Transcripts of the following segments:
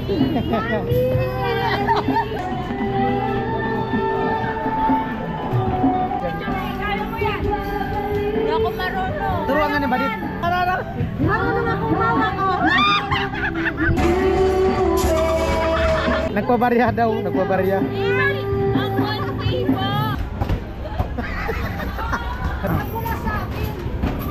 Hindi ako marunong. Turuan nga ni Badit. Marunong akong mama ko. Nagpabarya daw, nagpabarya. Ako ang tiba.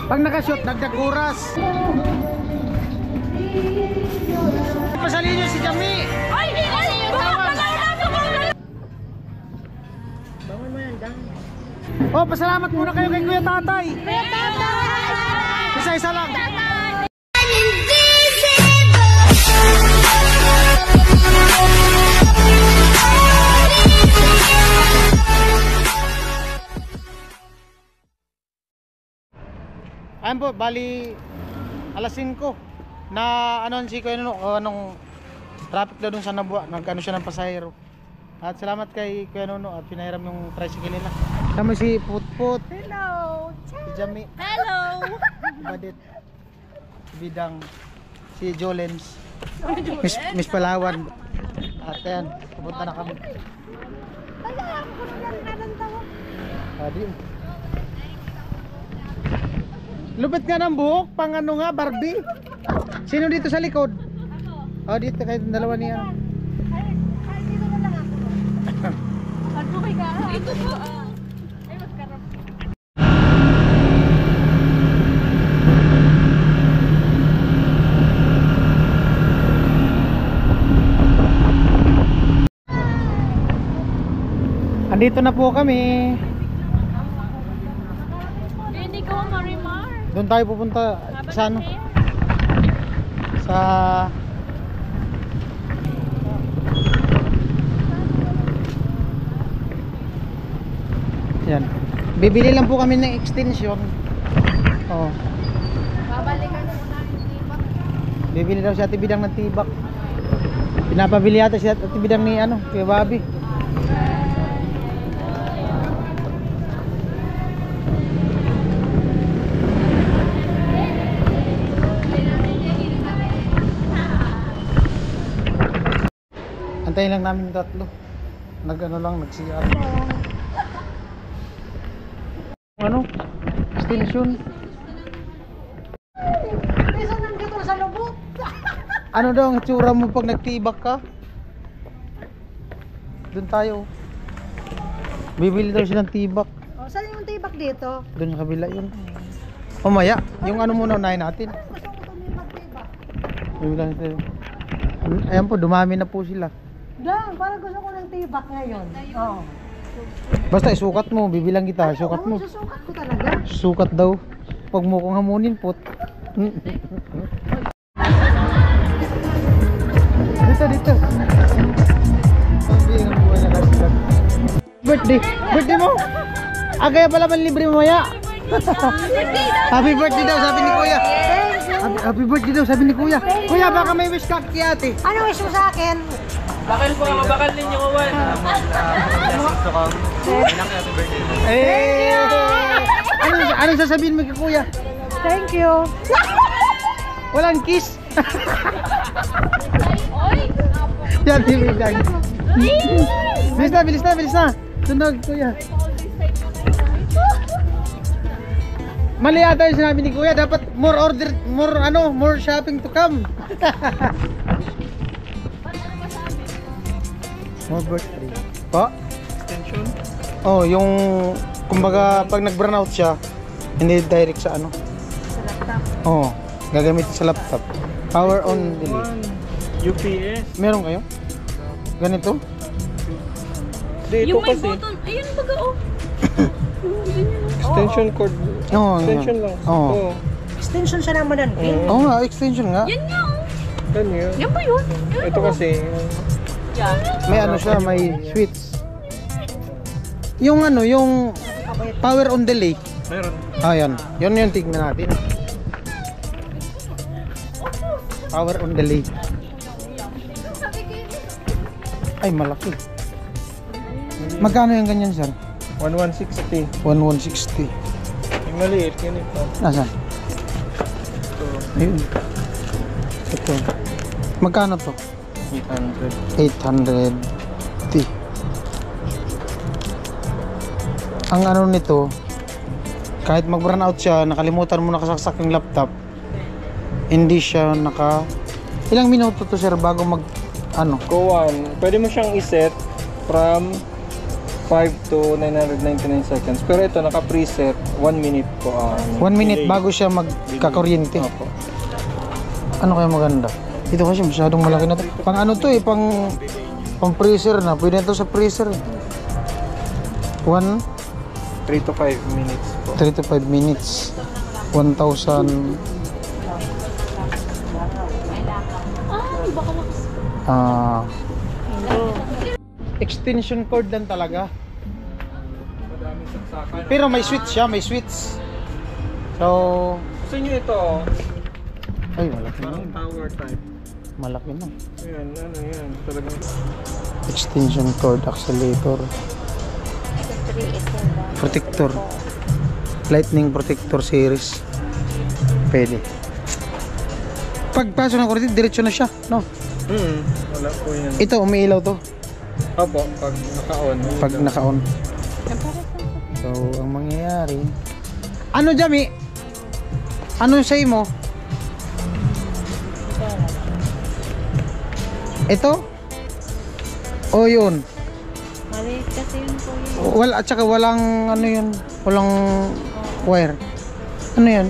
Pag nakashoot, dagdag oras. Pasalin nyo si Jami. Ay, hindi yung tawag. Bangon mo yan, Jami. Oh, pasalamat muna kayo kay Kuya Tatay. Kuya Tatay! Isa-isa lang. Ayun po, bali alas 5 na ano si Kuya Nuno, anong traffic daw dun sa Nabua, nag-ano siya ng pasahero. At salamat kay Kuya Nuno at pinahiram yung tricycle nila. Kami si Putput, Hello! si Jami, Hello! si Badit, si Bidang, si Jolens, Miss Palawan. At ayan, pupunta na kami. Adi. Lupit nga ng buhok, pang ano nga, Barbie. Sino dito sa likod? Oh, dito kayo dalawa niya. Ay, dito na lang ako. Ano ka? Ito po. Ay, magkarap. Andito na po kami. Hindi ko marimar. Doon tayo pupunta sa ano? Sa yan. Bibili lang po kami ng extension. Oh. Babalikan na muna yung tibak. Bibili daw si Ate Bidang ng tibak. Pinapabili yata si Ate Bidang ni ano, Kuya Bobby. Antayin lang namin tatlo. Nag-ano lang, nag-CR. Ano? Extension. Isa nandito sa lubot. Ano daw ang itsura mo pag nagtibak ka? Doon tayo. Bibili daw siya ng tibak. Oh, saan yung tibak dito? Doon sa kabila yun. Mamaya, yung ano muna unahin natin. Gusto ko tumibak tibak. Bibili natin. Ayan po, dumami na po sila. Dan, parang gusto ko ng tibak ngayon. Oo. Basta isukat mo, bibilang kita, isukat mo. Susukat ko talaga. Sukat daw. Pag mo kong hamunin po. Dito. Birthday mo? Kaya pala man libre mo maya. Happy birthday daw sabi ni Kuya. Happy birthday daw sabi ni Kuya. Kuya baka may wish ka kay ate. Ano wish mo sa akin? Bakal po, bakal ninyo kawan. Gusto ko. Happy birthday. Ano sasabihin mo kay Kuya? Thank you. Walang kiss. Oy! Yan, bibigay. Bilis na. Tunog, Kuya. Mali ata yung sinabi ni Kuya. Dapat more order, more shopping to come. More birthday. Pa? Extension? Oh, yung kumbaga pag nag-burn out siya, hindi direct sa ano. Sa laptop. Oh, gagamitin sa laptop. Power on delay. UPS. Meron kayo? Ganito? Dito Yung may kasi. button, ayun baga oh. Extension cord. Oo. Extension lang. Oo. Extension siya naman yan. Oo nga, extension nga. Yan nga oh. Yan yun. Yan ba yun? Ito kasi. Yan. May ano siya, may switch. Yung ano, yung power on delay. Meron. Ayan, yun yung tignan natin. Power on delay. Ay, malaki. Magkano yung ganyan, sir? 1160. 1160. Yung maliit, yun ito. Nasaan? Ito. Ayun. Ito. Magkano to? 800. 800. Ang ano nito, kahit mag-burn out siya, nakalimutan mo nakasaksak yung laptop, hindi siya ilang minuto to sir bago mag ano? Go on. Pwede mo siyang iset from 5 to 999 seconds. Pero ito naka-preset 1 minute po. 1 minute delay. bago siya magkakakuryente. Opo. Ano kaya maganda? Ito kasi masyadong malaki na to. Pang ano to pang freezer na. Pwede na to sa freezer. 3 to 5 minutes po. 3 to 5 minutes. 1,000. Extension cord lang talaga. Madaming saksakan. Pero may switch siya, may switch. So, Gusto nyo ito? ay malaki na. Parang tower type. Malaki na. Ayan, ano yan. Talagang Extension cord, accelerator, protector. Lightning protector series. Pwede. Pagpasok ng kuryente, diretso na siya, no? wala po yan. Ito, umiilaw to. Opo, pag naka-on. Pag naka-on. So, ang mangyayari, ano Jami? Ano yung say mo? Ito? O yun? Maliit kasi yun po yun. Wala, at saka walang ano yun, walang wire. Ano yan?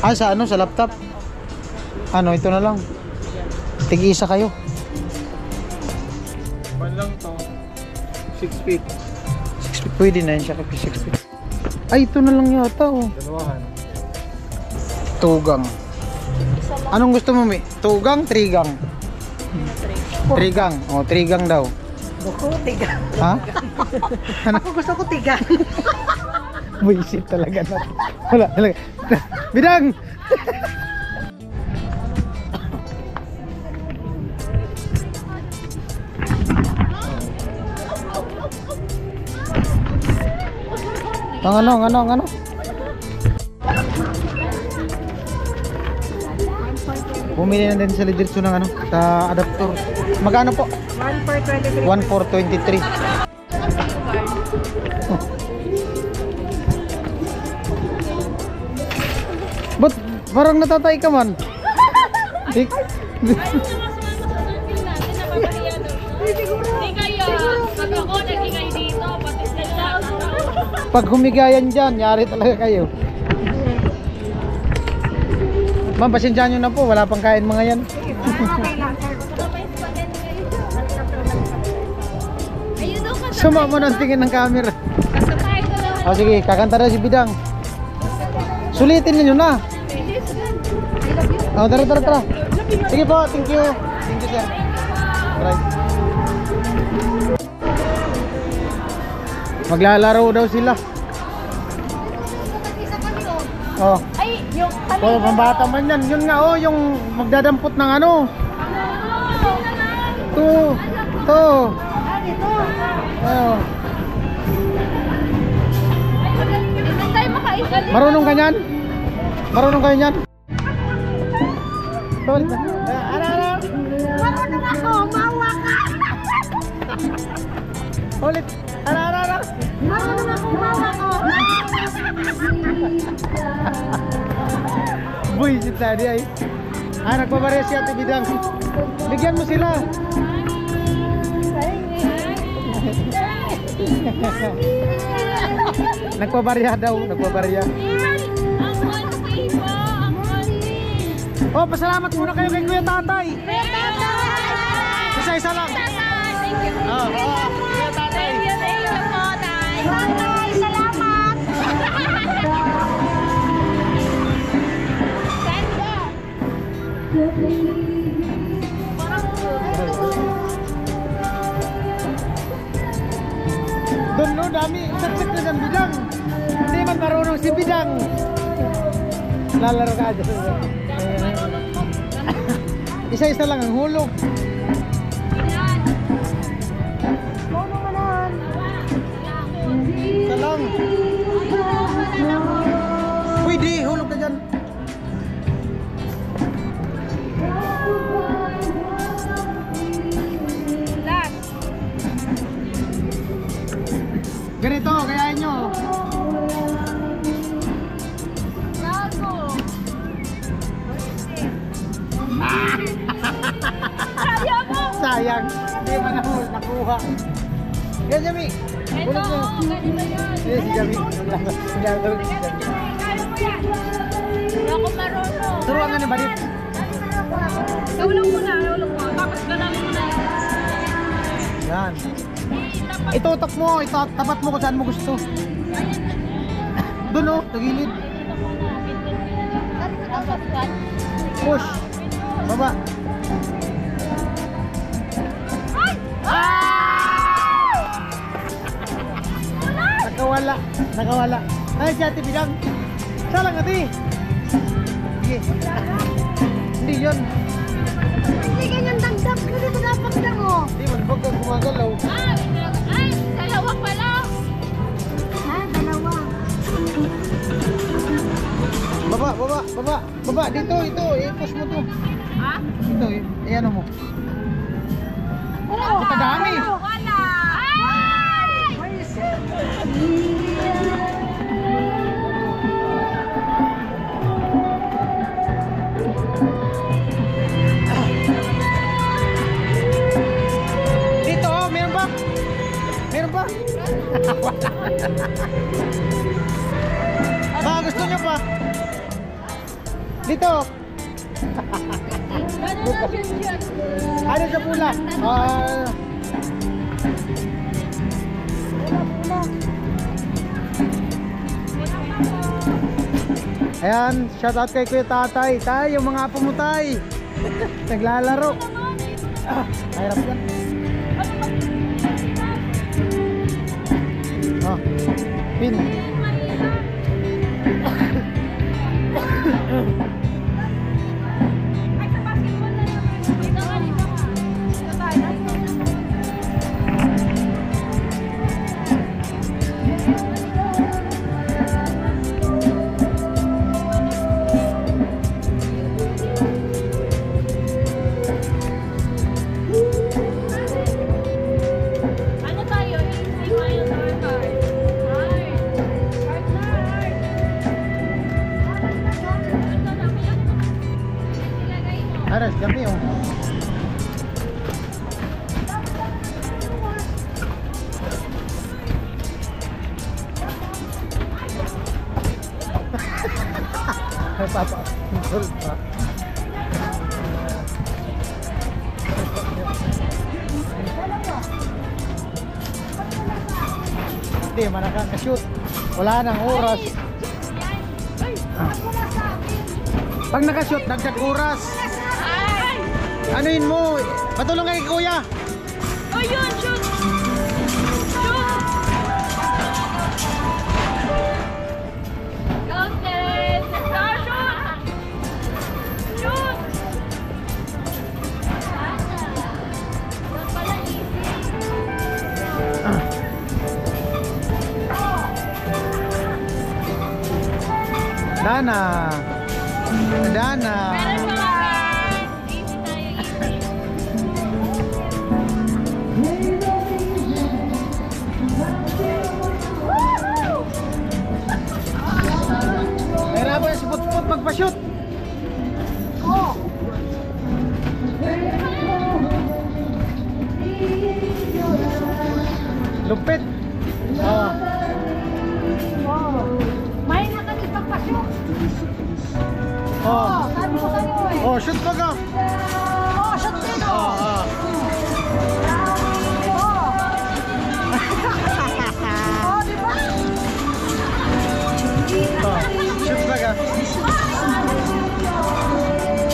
Sa ano, sa laptop? Ano, ito na lang. Tig-isa kayo. Pan lang to. 6 feet. 6 feet, pwede na yun siya kapag 6 feet. Ay, ito na lang yata oh. Dalawahan. Tugang. Anong gusto mo, Mi? Tugang, trigang? Trigang. O, trigang daw. Ako, tigang. Ha? Ano? Ako gusto ko tigang. Buisit talaga na. Wala talaga. Bidang! ang ano? Bumili na din sa Lidritsu ng ano, sa adapter. Magkano po? 1 for 23. 1,423. Oh. Ba't parang natatay ka man? Dik. Hindi kayo. Pag ako nagingay dito, pati sila. Pag humigayan dyan, yari talaga kayo. Ma'am, pasensyahan nyo na po, wala pang kain mga yan. Sumama ng tingin ng camera. O sige, kakanta na si Bidang. Sulitin ninyo na. O, tara. Sige po, thank you. Thank you, sir. Right. Maglalaro daw sila. Oh. Ay, yung Oh, pambata man yan. Yun nga oh, yung magdadampot ng ano. To. Oh. Hindi tayo makaigaling. Marunong ka niyan? Marunong kayo niyan? Ulit na. Ano? Marunong ako, mawa ka. Ulit. Ano? Marunong ako, mawa ko. Buisit tadi ay. Nagpabarya si Ate Bidang. Bigyan mo sila. Nagpabarya daw, nagpabarya. Oh, pasalamat muna kayo kay Kuya Tatay. Isa-isa lang. Thank you. Kuya Tatay. Thank you po, Tay. Tatay, salamat. Doon no, dami. Saksak na ng Bidang. Hindi man marunong si Bidang. Lalaro ka dyan. Isa-isa lang ang hulog. Isa lang. Pwede, hulog ka dyan. Kaya mo! Sayang. Hindi man ako nakuha. Yan, Jami. Ito, Ulog mo. ganito yun. Yes, si Jami. Naglalaro si Jami. Kaya mo yan. Hindi ako marunong. Turuan nga ni Balit. Ulog mo na, ulog mo. Tapos ganun mo na. Yan. Itutok mo, tapat mo kung saan mo gusto. Doon oh, tagilid. Push. Baba. Nakawala. Nakawala. Ay, si Ate Bidang. Salang ate. Sige. Hindi yun. Hindi ganyan dagdag. Hindi ko dapat lang oh. Hindi, magbag ka gumagalaw. Ay, dalawa pala. Dalawa. Baba, baba, baba. Baba, dito, ito. I-push mo to. Ha? Ito, ayan mo. Oo. Kadami. Wala. Ay! Dito, oh, meron ba? Meron ba? Baka gusto nyo pa. Dito. Ganun na siya. Ano sa pula? Ayan, shout out kay Kuya Tatay. Tay, yung mga apo mo tay. Naglalaro. Hirap yan. Oh, pin. Ay, sa basketball na yun. Ito, ganito ka. Ito tayo. Ano tayo? 80 miles or hard? Hard. Hard na hard. Ito na, ilagay mo. Aras, kami oh. Papa, sul pa. Hindi, manakang ka-shoot. Wala nang oras. Pag naka-shoot, dagdag oras. Ay! Anuin mo? Patulong kay kuya. Oh, yun! Shoot! Shoot! Counted! Shoot! Shoot! Doon pala easy. Dana. Dana. Meron mga guys. Easy tayo, easy. Kaya ba yung si Putput magpa-shoot? Oh! Lupit. Oh. May nakakit pagpasok. Oh. Sabi ko sa'yo eh. Oh, shoot baga. Oh, shoot din Oh, oh. oh. Oh, di ba? Oh, shoot baga.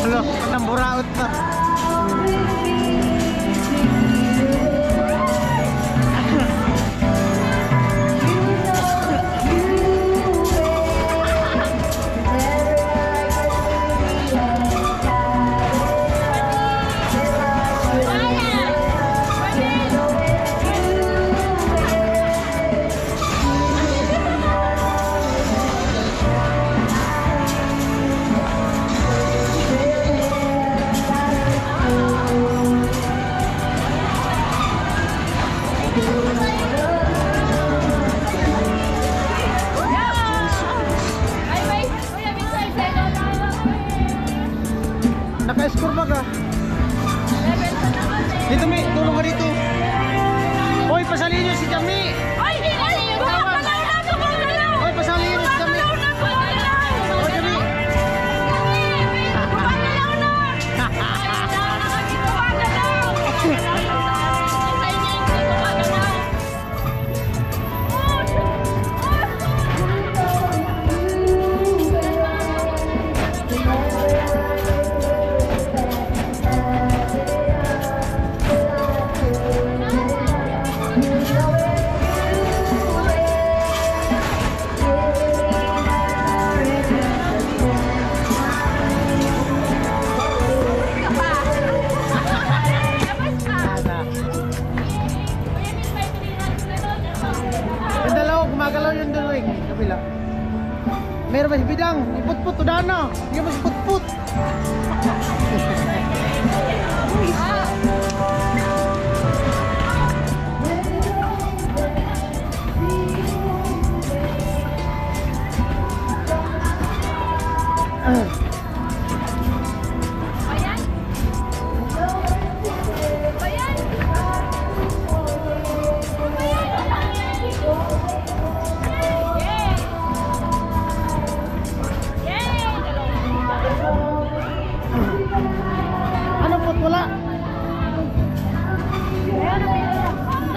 Hello, nang buraot pa. Dito, Mi. Tulong ka dito. Hoy, pasalin niyo si Jami. Ay, hindi yung tawag. Hoy, pasalin niyo si Jami. Hoy, Jami. Yung dalawa, gumagalaw yung dalawa. Kabila. Meron ba si Bidang? Iput-put, udahan na. Hindi mo si put-put. Ano put? Wala.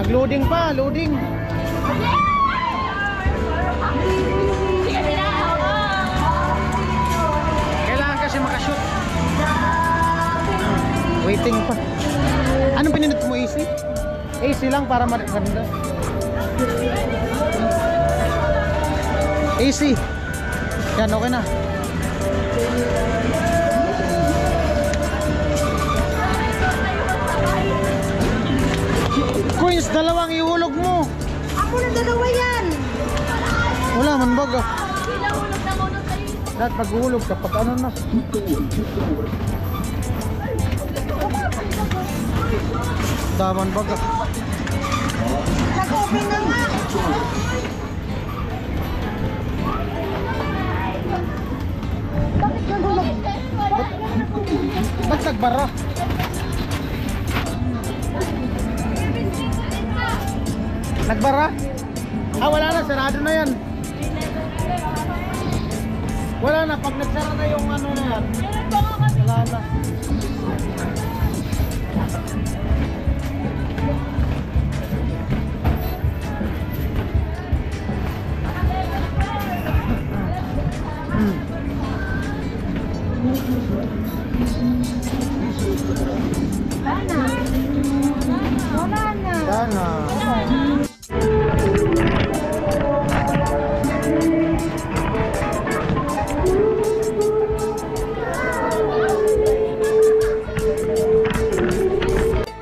Nag-loading pa, loading. Kailangan kasi makashoot. Waiting pa. Anong pinindot mo, AC? AC lang para maganda. AC. Yan, okay na. Coins, dalawang ihulog mo. Ako na dalawa yan. Wala man baga. Sila hulog na hulog kayo. Dapat maghulog kapag ano na. Daman baga. Nag-open na nga. Bakit nagulog? Ba't nagbara? Nagbara? Ah, wala na. Sarado na yan. Wala na. Pag nagsara na yung ano na yan. Wala na. Wala na. Sana.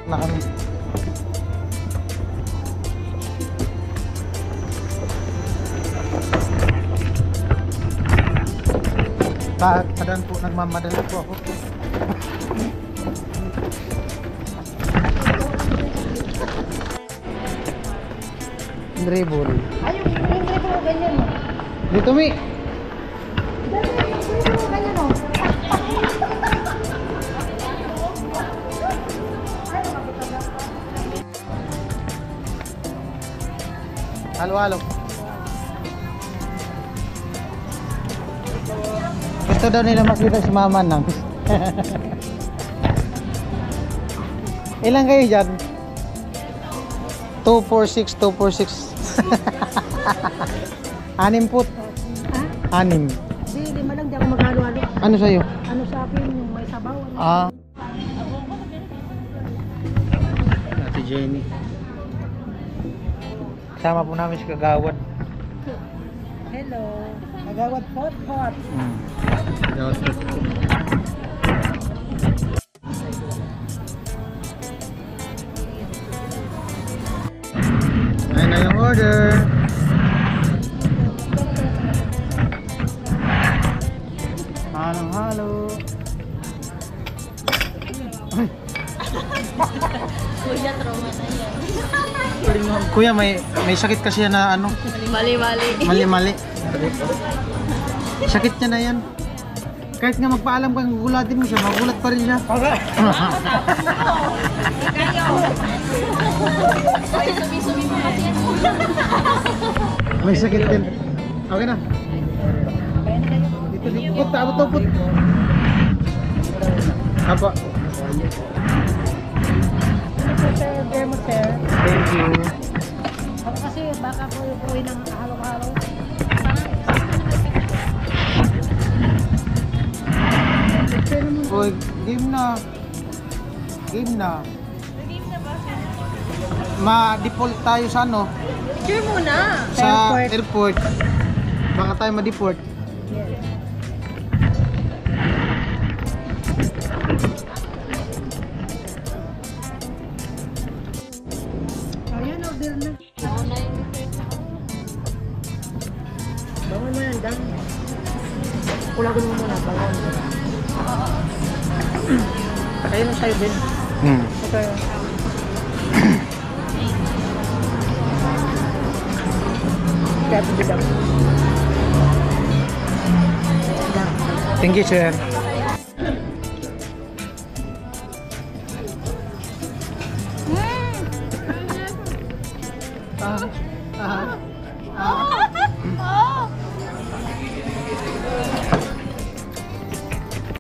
Na kami. Kadaan po, nagmamadali po ako. Dribble. Ay, yung dito mo ganyan mo. Dito, Mi. Ganyan mo. Halo-halo. Gusto daw nila makita si Mama nang. Ilan kayo dyan? 246, 246. Anim po. Ha? Anim. Di, lima lang. Di ako maghalo-halo. Ano sa'yo? Ano sa akin yung may sabaw? Ah. Ate Jenny. Kasama po namin si Kagawad. Hello. Nagawad pot-pot. Kagawad pot. Ayun na yung order. Halo-halo. Ay. Kuya, trauma na yan. Kuya, may sakit kasi yan na ano? Mali-mali. Mali-mali. Sakit niya na yan. kahit nga magpaalam kang gugulatin mo siya, magulat pa rin siya. Kayo. Ay, subi-subi mo kasi yan. May sakit din. Okay na. Dito, put, abot to, put. Apa? Thank you. Ako kasi baka ko uwi ng halo-halo. Uy, game na. Game na. Game na ba? Ma-default tayo sa ano? Picture muna. Sa airport. Baka tayo ma-deport. Ayan, order na. Nauna yung request ako. Bangon mo yan, dam. Kulagon mo muna, bangon. Kaya na sa'yo din. Okay. Kaya ito bidang. Thank you, sir.